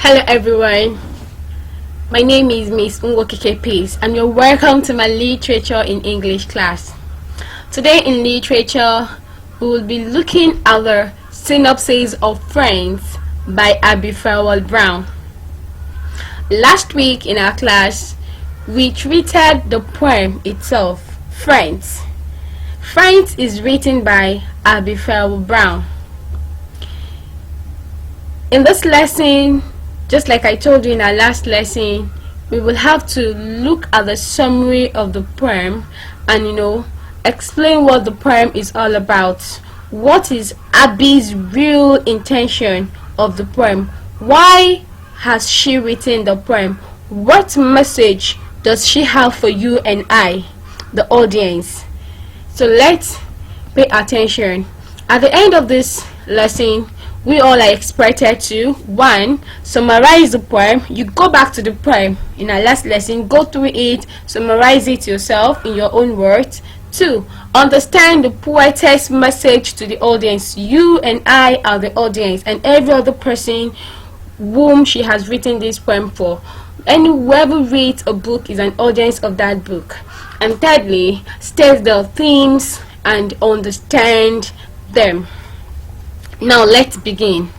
Hello everyone, my name is Miss Ngokike Peace and you're welcome to my literature in English class. Today in literature, we will be looking at the synopsis of Friends by Abby Farwell Brown. Last week in our class, we treated the poem itself, Friends. Friends is written by Abby Farwell Brown. In this lesson, just like I told you in our last lesson, we will have to look at the summary of the poem and explain what the poem is all about. What is Abby's real intention of the poem? Why has she written the poem? What message does she have for you and I, the audience? So let's pay attention. At the end of this lesson, we all are expected to 1. Summarize the poem. You go back to the poem in our last lesson, go through it, summarize it yourself in your own words. 2. Understand the poetess message to the audience. You and I are the audience, and every other person whom she has written this poem for. Whoever reads a book is an audience of that book. And thirdly, state the themes and understand them. Now let's begin.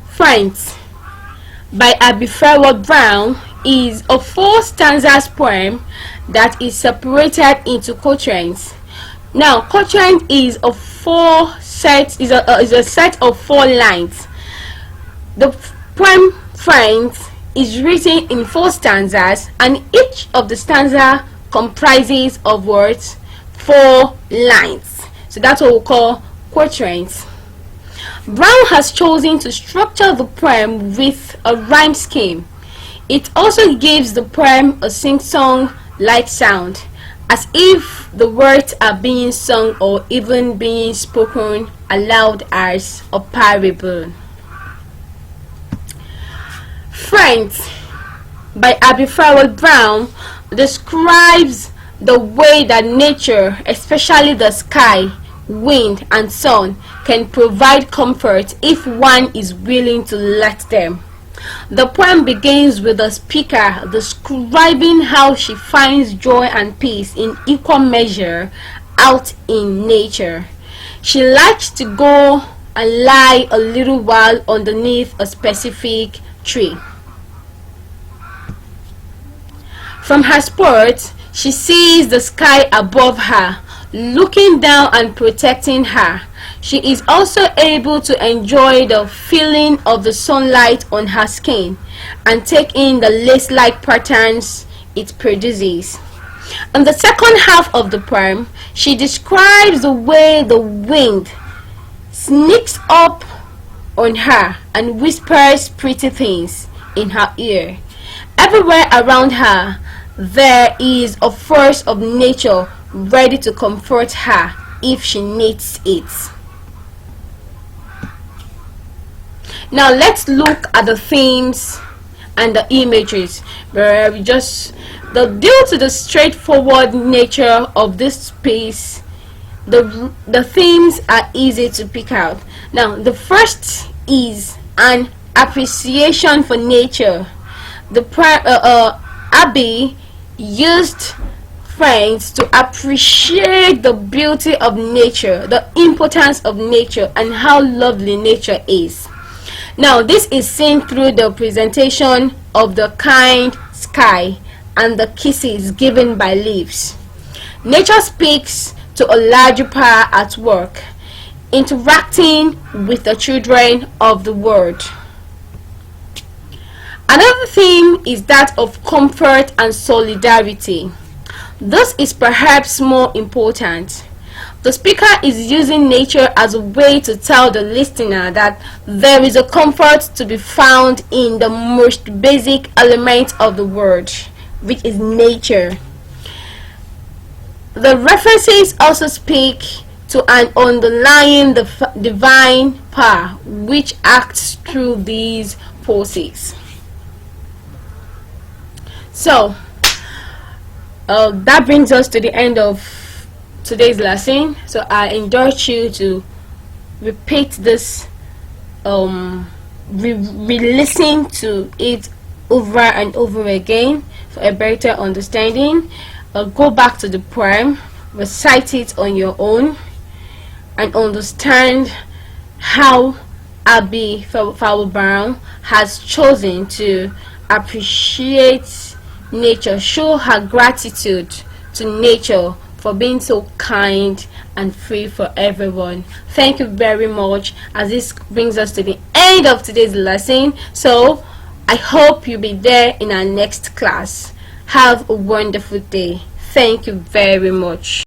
Friends by Abby Farwell Brown is a 4-stanzas poem that is separated into quatrains. Now, quatrain is a set of 4 lines. The poem Friends is written in 4 stanzas, and each of the stanza comprises of words 4 lines. So that's what we call quatrains. Brown has chosen to structure the poem with a rhyme scheme. It also gives the poem a sing-song like sound, as if the words are being sung or even being spoken aloud as a parable. Friends by Abby Farwell Brown describes the way that nature, especially the sky, wind and sun, can provide comfort if one is willing to let them. The poem begins with the speaker describing how she finds joy and peace in equal measure out in nature. She likes to go and lie a little while underneath a specific tree. From her spot, she sees the sky above her, looking down and protecting her. She is also able to enjoy the feeling of the sunlight on her skin and take in the lace-like patterns it produces. In the second half of the poem, she describes the way the wind sneaks up on her and whispers pretty things in her ear. Everywhere around her, there is a force of nature ready to comfort her if she needs it. Now let's look at the themes and the images, where due to the straightforward nature of this piece, the themes are easy to pick out. Now the first is an appreciation for nature. Abby used Friends to appreciate the beauty of nature, the importance of nature, and how lovely nature is. Now this is seen through the presentation of the kind sky and the kisses given by leaves. Nature speaks to a larger power at work, interacting with the children of the world. Another theme is that of comfort and solidarity. This is perhaps more important. The speaker is using nature as a way to tell the listener that there is a comfort to be found in the most basic element of the world, which is nature. The references also speak to an underlying divine power which acts through these forces. So that brings us to the end of today's lesson. So I encourage you to repeat this re-listen to it over and over again for a better understanding. Go back to the poem, recite it on your own, and understand how Abby Fowler Brown has chosen to appreciate nature, show her gratitude to nature for being so kind and free for everyone. Thank you very much, as this brings us to the end of today's lesson. So I hope you'll be there in our next class. Have a wonderful day. Thank you very much.